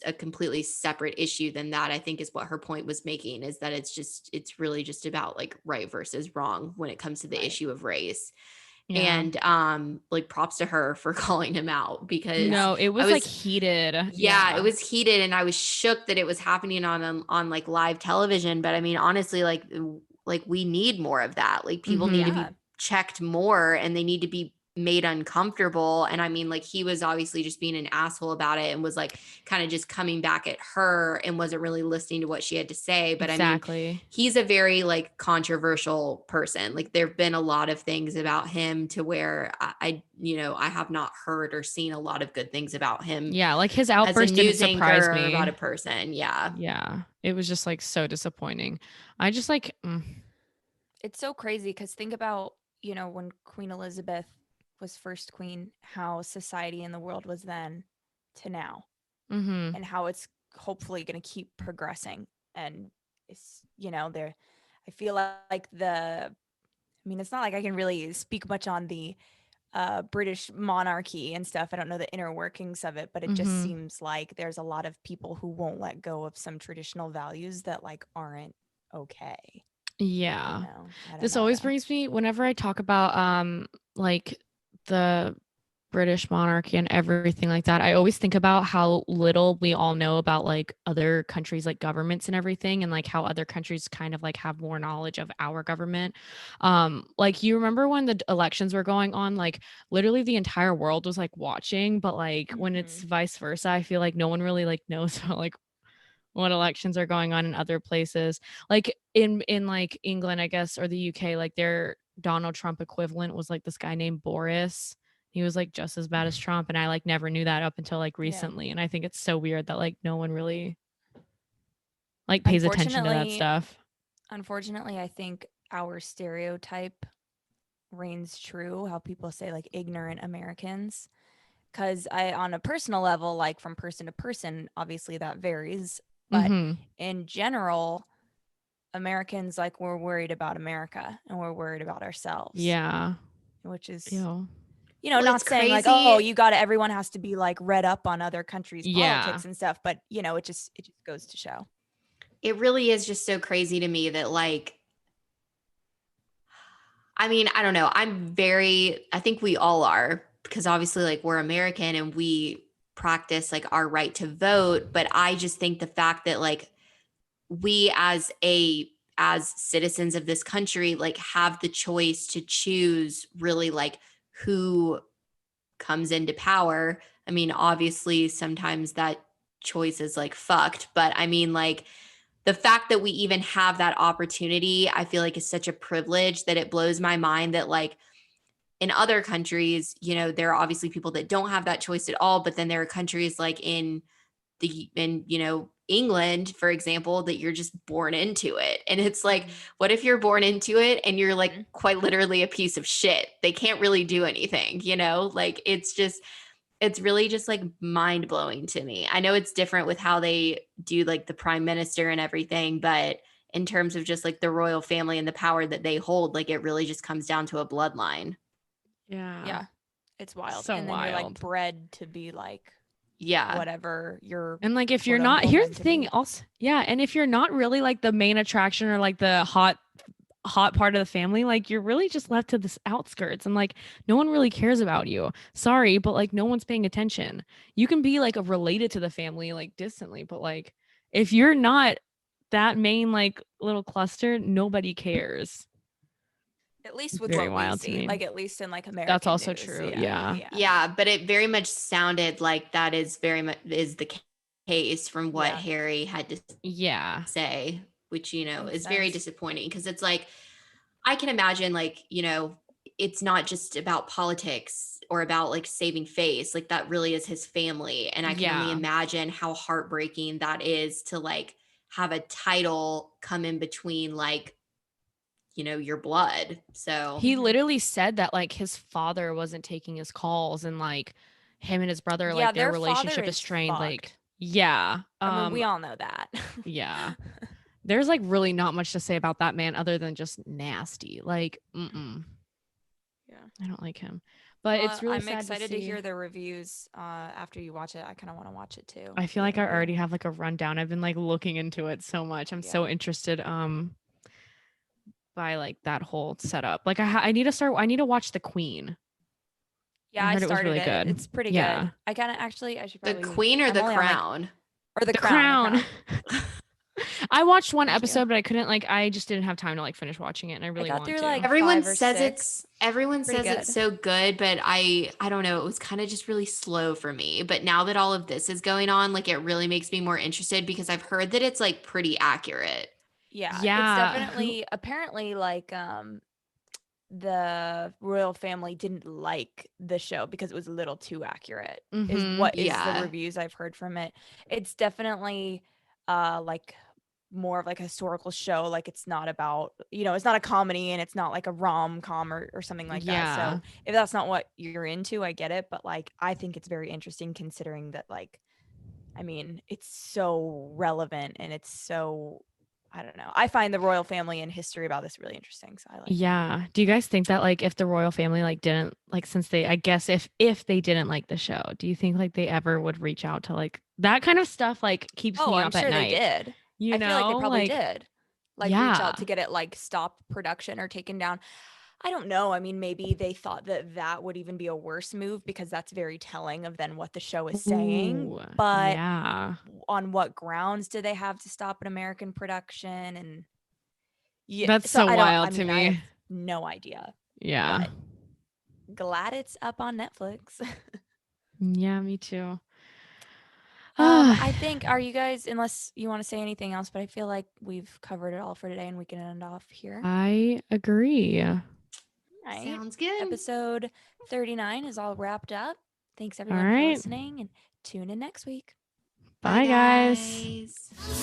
a completely separate issue than that. I think is what her point was making, is that it's really just about like right versus wrong when it comes to the Right. issue of race. Yeah. And like props to her for calling him out because Yeah. No, it I was like was heated. yeah, it Yeah. was heated and I was shook that it was happening on like live television. But I mean, honestly, like we need more of that. Like people need to Mhm. Yeah. be checked more and they need to be made uncomfortable. And I mean, like he was obviously just being an asshole about it and was like kind of just coming back at her and wasn't really listening to what she had to say. But I mean, Exactly. he's a very like controversial person. Like there've been a lot of things about him to where I have not heard or seen a lot of good things about him Yeah, like his as a outburst didn't news surprise anchor about a me. person. Yeah. Yeah. It was just like so disappointing. I just like It's so crazy because think about, when Queen Elizabeth was first queen, how society in the world was then to now, mhm. and how it's hopefully going to keep progressing. And there, I feel like I mean, it's not like I can really speak much on the British monarchy and stuff. I don't know the inner workings of it, but it just Mhm. seems like there's a lot of people who won't let go of some traditional values that like aren't okay. Yeah. I don't This know always though. brings me whenever I talk about like the British monarchy and everything like that. I always think about how little we all know about like other countries like governments and everything and like how other countries kind of like have more knowledge of our government. Like you remember when the elections were going on, like literally the entire world was like watching, but like when it's Hmm. vice versa, I feel like no one really like knows about like what elections are going on in other places. Like in like England, I guess, or the UK, like their Donald Trump equivalent was like this guy named Boris. He was like just as bad as Trump, and I like never knew that up until like Yeah. recently. And I think it's so weird that like no one really like pays attention to that Unfortunately, stuff. unfortunately, I think our stereotype reigns true, how people say like ignorant Americans. Because on a personal level, like from person to person, obviously that varies. But Mm-hmm. in general, Americans, like, we're worried about America and we're worried about ourselves, Yeah. which is, Ew. Well, not it's saying like, oh, crazy. everyone has to be like read up on other countries' Yeah. politics and stuff. But, it just goes to show. It really is just so crazy to me that like, I mean, I don't know. I think we all are, because obviously like we're American and we practice like our right to vote. But I just think the fact that like we as citizens of this country like have the choice to choose really like who comes into power. I mean, obviously sometimes that choice is like fucked, but I mean like the fact that we even have that opportunity, I feel like is such a privilege that it blows my mind that like in other countries, there are obviously people that don't have that choice at all, but then there are countries like in England, for example, that you're just born into it. And it's like, what if you're born into it and you're like quite literally a piece of shit? They can't really do anything, like it's really just like mind blowing to me. I know it's different with how they do like the prime minister and everything, but in terms of just like the royal family and the power that they hold, like it really just comes down to a bloodline. Yeah. It's wild. So And then you're like wild. bred to be like Yeah. whatever you're, And like if you're quote not, unquote, here's meant the to thing be. also, yeah, and if you're not really like the main attraction or like the hot part of the family, like you're really just left to the outskirts and like no one really cares about you. Sorry, but like no one's paying attention. You can be like related to the family like distantly, but like if you're not that main like little cluster, nobody cares. At least It's with very what we wild to see, me. like at least in like That's American also news. true. Yeah. Yeah. Yeah. Yeah, but it very much sounded like that is very much is the case from what Yeah. Harry had to Yeah. say, which Makes is very sense. disappointing because it's like I can imagine like, it's not just about politics or about like saving face. Like that really is his family. And I can only Yeah. imagine how heartbreaking that is to like have a title come in between like, your blood. So He literally said that like his father wasn't taking his calls and like him and his brother, Yeah, like their their father relationship is is strained. Like, fucked. yeah. I mean, we all know that. Yeah. There's like really not much to say about that man other than just nasty. Like, Yeah. I don't like him. But Well, it's really I'm sad to excited to see. hear the reviews after you watch it. I kind of want to watch it too. I feel like I already have like a rundown. I've been like looking into it so much. I'm so interested by like that whole setup. Like I need to start. I need to watch The Queen. Yeah, I I heard it was started really it. good. It's pretty Yeah. good. I kind of actually I should the probably Queen or I'm the only on like Crown? or the The crown. Crown. I watched one Thank you. episode, but I couldn't like I just didn't have time to like finish watching it, and I really got want through to. like Everyone 5 or says 6. everyone Pretty says it's good. so good, but I don't know, it was kind of just really slow for me. But now that all of this is going on, like it really makes me more interested because I've heard that it's like pretty accurate. Yeah, it's Yeah. definitely apparently like the royal family didn't like the show because it was a little too accurate. Is what is the Yeah. reviews I've heard from it. It's definitely like more of like a historical show. Like it's not about, it's not a comedy and it's not like a rom-com or something like that. Yeah. So if that's not what you're into, I get it. But like I think it's very interesting considering that like, I mean, it's so relevant and it's so, I don't know. I find the royal family and history about this really interesting. So I like it. Yeah. Do you guys think that like if the royal family like didn't like since they I guess if they didn't like the show, do you think like they ever would reach out to like that kind of stuff like keeps Oh, me I'm up at sure they night? did. You I feel like they know? probably Like did. Like reach yeah. out to get it like stopped production or taken down. I don't know. I mean, maybe they thought that that would even be a worse move because that's very telling of then what the show is saying. Ooh, But yeah. on what grounds do they have to stop an American production? And yeah, That's so so I don't. I wild to mean, I have me. no idea. Yeah. But glad it's up on Netflix. Yeah, me too. I think, are you guys, unless you want to say anything else, but I feel like we've covered it all for today and we can end off here. I agree. Right. Sounds good. Episode 39 is all wrapped up. Thanks All everyone for right. listening and tune in next week. Bye guys. guys.